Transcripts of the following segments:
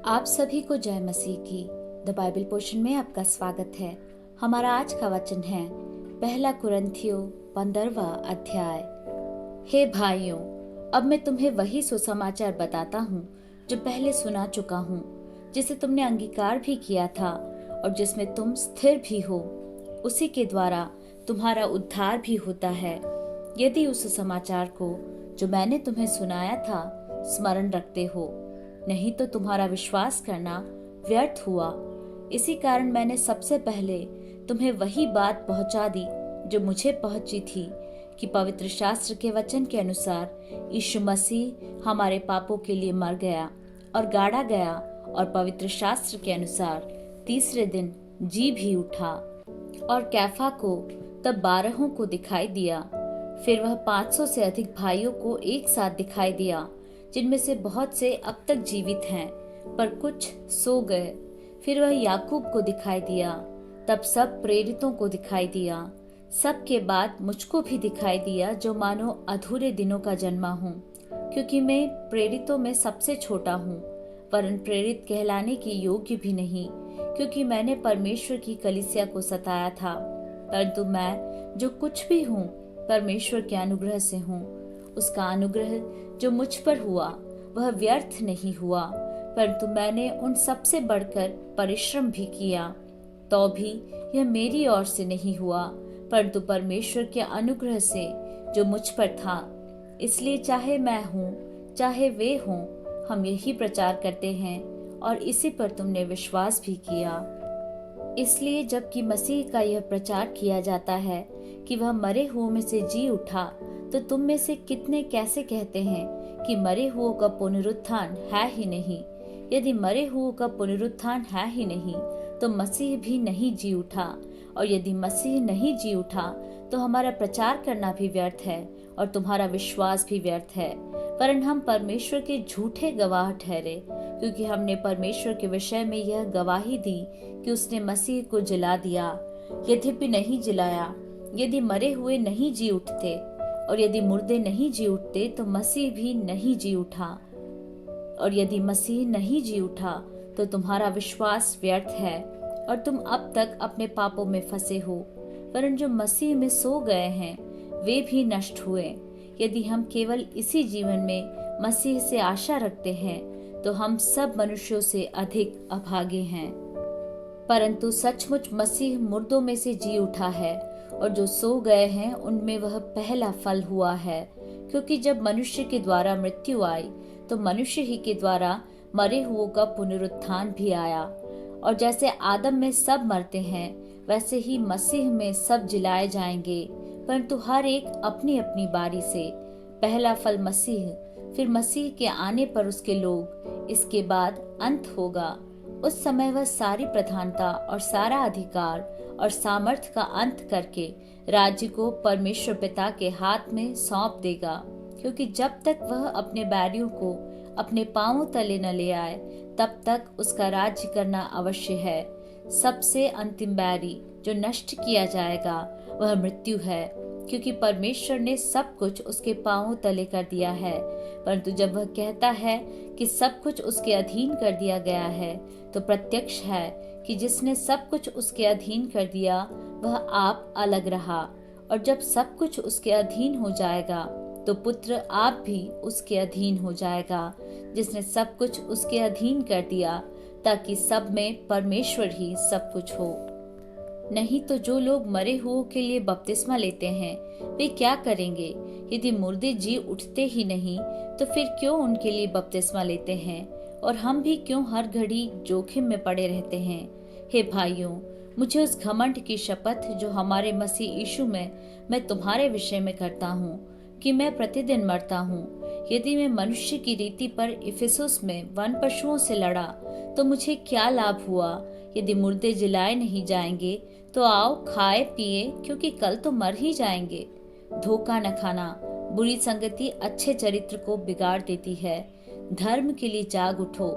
आप सभी को जय मसीह की द बाइबल पोर्शन में आपका स्वागत है। हमारा आज का वचन है पहला कुरिन्थियों 15वां अध्याय। हे भाइयों, अब मैं तुम्हें वही सुसमाचार बताता हूँ जो पहले सुना चुका हूँ, जिसे तुमने अंगीकार भी किया था और जिसमें तुम स्थिर भी हो। उसी के द्वारा तुम्हारा उद्धार भी होता है, यदि उस समाचार को जो मैंने तुम्हें सुनाया था स्मरण रखते हो। नहीं तो तुम्हारा विश्वास करना व्यर्थ हुआ। इसी कारण मैंने सबसे पहले तुम्हें वही बात पहुंचा दी जो मुझे पहुंची थी, कि पवित्र शास्त्र के वचन के अनुसार यीशु मसीह हमारे पापों के लिए मर गया और गाड़ा गया, और पवित्र शास्त्र के अनुसार तीसरे दिन जी भी उठा। और कैफा को तब 12 को दिखाई दिया। फिर वह 500 से अधिक भाइयों को एक साथ दिखाई दिया, जिनमें से बहुत से अब तक जीवित हैं, पर कुछ सो गए। फिर वह याकूब को दिखाई दिया, तब सब प्रेरितों को दिखाई दिया। सब के बाद मुझको भी दिखाई दिया, जो मानो अधूरे दिनों का जन्मा हूँ, क्योंकि मैं प्रेरितों में सबसे छोटा हूँ, वरन प्रेरित कहलाने की योग्य भी नहीं, क्योंकि मैंने परमेश्वर की कलीसिया को सताया था। परंतु मैं जो कुछ भी हूँ परमेश्वर के अनुग्रह से हूँ। उसका अनुग्रह जो मुझ पर हुआ वह व्यर्थ नहीं हुआ, परंतु मैंने उन सबसे बढ़कर परिश्रम भी किया। तो भी यह मेरी ओर से नहीं हुआ, परंतु परमेश्वर के अनुग्रह से जो मुझ पर था। इसलिए चाहे मैं हूँ चाहे वे हों, हम यही प्रचार करते हैं, और इसी पर तुमने विश्वास भी किया। इसलिए जबकि मसीह का यह प्रचार किया जाता है कि वह मरे हुओं में से जी उठा, तो तुम में से कितने कैसे कहते हैं कि मरे हुओं का पुनरुत्थान है ही नहीं। यदि मरे हुओं का पुनरुत्थान है ही नहीं, तो मसीह भी नहीं जी उठा। और यदि मसीह नहीं जी उठा, तो हमारा प्रचार करना भी व्यर्थ है और तुम्हारा विश्वास भी व्यर्थ है। वरन हम परमेश्वर के झूठे गवाह ठहरे, क्योंकि हमने परमेश्वर के विषय में यह गवाही दी कि उसने मसीह को जिला दिया। यद्यपि नहीं जिलाया। यदि मरे हुए नहीं जी उठते और यदि मुर्दे नहीं जी उठते, तो मसीह भी नहीं जी उठा। और यदि मसीह नहीं जी उठा, तो तुम्हारा विश्वास व्यर्थ है और तुम अब तक अपने पापों में फंसे हो। वरन जो मसीह में सो गए हैं वे भी नष्ट हुए। यदि हम केवल इसी जीवन में मसीह से आशा रखते हैं, तो हम सब मनुष्यों से अधिक अभागे हैं। परंतु सचमुच मसीह मुर्दों में से जी उठा है, और जो सो गए हैं उनमें वह पहला फल हुआ है। क्योंकि जब मनुष्य के द्वारा मृत्यु आई, तो मनुष्य ही के द्वारा मरे हुओं का पुनरुत्थान भी आया। और जैसे आदम में सब मरते हैं, वैसे ही मसीह में सब जिलाए जाएंगे, परंतु हर एक अपनी अपनी बारी से। पहला फल मसीह, फिर मसीह के आने पर उसके लोग, इसके बाद अंत होगा। उस समय वह सारी प्रधानता और सारा अधिकार और सामर्थ का अंत करके राज्य को परमेश्वर पिता के हाथ में सौंप देगा। क्योंकि जब तक वह अपने बैरियों को अपने पांवों तले न ले आए, तब तक उसका राज्य करना अवश्य है। सबसे अंतिम बैरी जो नष्ट किया जाएगा वह मृत्यु है, क्योंकि परमेश्वर ने सब कुछ उसके पांवों तले कर दिया है। परंतु जब वह कहता है कि सब कुछ उसके अधीन कर दिया गया है, तो प्रत्यक्ष है कि जिसने सब कुछ उसके अधीन कर दिया वह आप अलग रहा। और जब सब कुछ उसके अधीन हो जाएगा, तो पुत्र आप भी उसके अधीन हो जाएगा, जिसने सब कुछ उसके अधीन कर दिया, ताकि सब में परमेश्वर ही सब कुछ हो। नहीं तो जो लोग मरे हुओं के लिए बपतिस्मा लेते हैं वे क्या करेंगे? यदि मुर्दे जी उठते ही नहीं, तो फिर क्यों उनके लिए बपतिस्मा लेते हैं? और हम भी क्यों हर घड़ी जोखिम में पड़े रहते हैं? हे भाइयों, मुझे उस घमंड की शपथ जो हमारे मसीह यीशु में मैं तुम्हारे विषय में करता हूँ, कि मैं प्रतिदिन मरता हूँ। यदि मैं मनुष्य की रीति पर इफिसुस में वन पशुओं से लड़ा, तो मुझे क्या लाभ हुआ? यदि मुर्दे जिलाए नहीं जाएंगे, तो आओ खाए पिए, क्योंकि कल तो मर ही जाएंगे। धोखा न खाना। बुरी संगति अच्छे चरित्र को बिगाड़ देती है। धर्म के लिए जाग उठो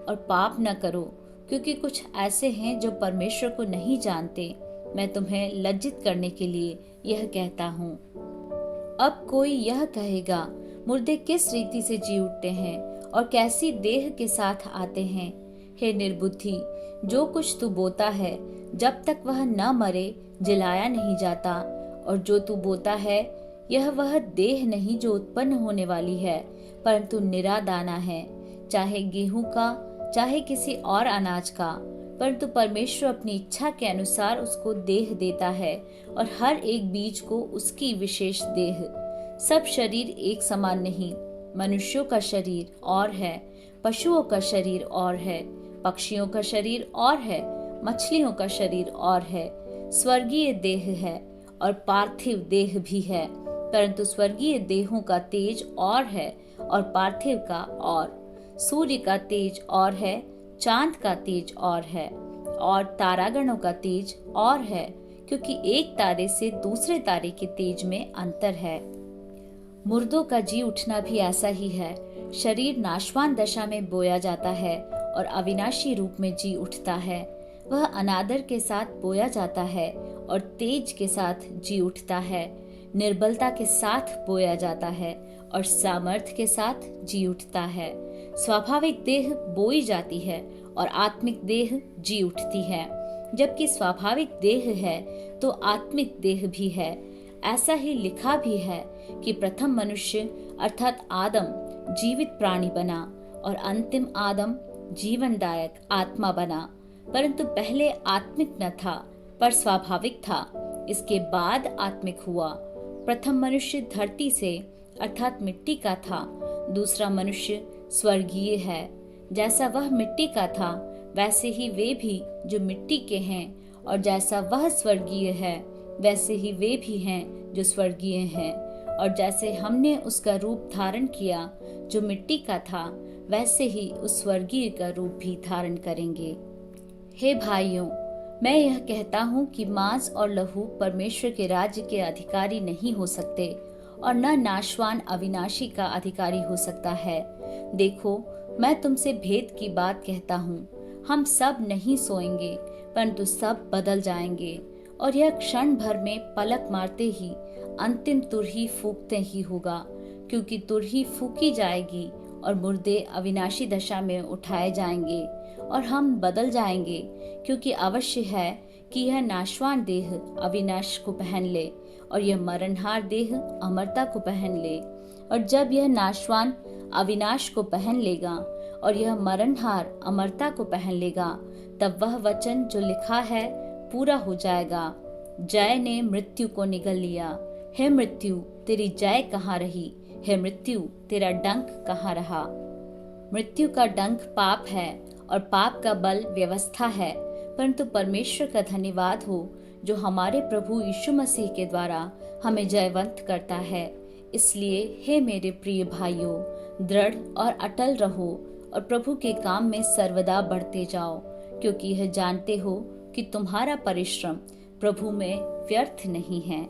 और पाप न करो, क्योंकि कुछ ऐसे हैं जो परमेश्वर को नहीं जानते। मैं तुम्हें लज्जित करने के लिए यह कहता हूँ। अब कोई यह कहेगा, मुर्दे किस रीति से जी उठते हैं और कैसी देह के साथ आते हैं? हे निर्बुद्धि, जो कुछ तू बोता है जब तक वह न मरे जलाया नहीं जाता, और जो तू बोता है यह वह देह नहीं जो उत्पन्न होने वाली है, परंतु निरा दाना है, चाहे गेहूं का चाहे किसी और अनाज का। परंतु परमेश्वर अपनी इच्छा के अनुसार उसको देह देता है, और हर एक बीज को उसकी विशेष देह। सब शरीर एक समान नहीं, मनुष्यों का शरीर और है, पशुओं का शरीर और है, पक्षियों का शरीर और है, मछलियों का शरीर और है। स्वर्गीय देह है और पार्थिव देह भी है, परंतु स्वर्गीय देहों का तेज और है और पार्थिव का और। सूर्य का तेज और है, चांद का तेज और है, और तारागणों का तेज और है, क्योंकि एक तारे से दूसरे तारे के तेज में अंतर है। मुर्दों का जी उठना भी ऐसा ही है। शरीर नाशवान दशा में बोया जाता है और अविनाशी रूप में जी उठता है। वह अनादर के साथ बोया जाता है और तेज के साथ जी उठता है। निर्बलता के साथ बोया जाता है और सामर्थ्य के साथ जी उठता है। स्वाभाविक देह बोई जाती है और आत्मिक देह जी उठती है। जबकि स्वाभाविक देह है तो आत्मिक देह भी है। ऐसा ही लिखा भी है कि प्रथम मनुष्य अर्थात आदम जीवित प्राणी बना और अंतिम आदम जीवनदायक आत्मा बना। परंतु पहले आत्मिक न था पर स्वाभाविक था, इसके बाद आत्मिक हुआ। प्रथम मनुष्य धरती से अर्थात मिट्टी का था, दूसरा मनुष्य स्वर्गीय है। जैसा वह मिट्टी का था वैसे ही वे भी जो मिट्टी के हैं, और जैसा वह स्वर्गीय है वैसे ही वे भी हैं जो स्वर्गीय हैं। और जैसे हमने उसका रूप धारण किया जो मिट्टी का था, वैसे ही उस स्वर्गीय का रूप भी धारण करेंगे। हे भाइयों, मैं यह कहता हूँ कि मांस और लहू परमेश्वर के राज्य के अधिकारी नहीं हो सकते, और न नाशवान अविनाशी का अधिकारी हो सकता है। देखो, मैं तुमसे भेद की बात कहता हूँ, हम सब नहीं सोएंगे, परंतु सब बदल जाएंगे, और यह क्षण भर में पलक मारते ही अंतिम तुरही फूंकते ही होगा। क्योंकि तुरही फूंकी जाएगी और मुर्दे अविनाशी दशा में उठाए जाएंगे, और हम बदल जाएंगे। क्योंकि अवश्य है कि यह नाशवान देह अविनाश को पहन ले, और यह मरणहार देह अमरता को पहन ले। और जब यह नाशवान अविनाश को पहन लेगा और यह मरणहार अमरता को पहन लेगा, तब वह वचन जो लिखा है पूरा हो जाएगा, जय ने मृत्यु को निगल लिया। हे मृत्यु, तेरी जय कहाँ रही? हे मृत्यु, तेरा डंक कहाँ रहा? मृत्यु का डंक पाप है और पाप का बल व्यवस्था है, परंतु परमेश्वर का धन्यवाद हो जो हमारे प्रभु यीशु मसीह के द्वारा हमें जयवंत करता है। इसलिए हे मेरे प्रिय भाइयों, दृढ़ और अटल रहो और प्रभु के काम में सर्वदा बढ़ते जाओ, क्योंकि यह जानते हो कि तुम्हारा परिश्रम प्रभु में व्यर्थ नहीं है।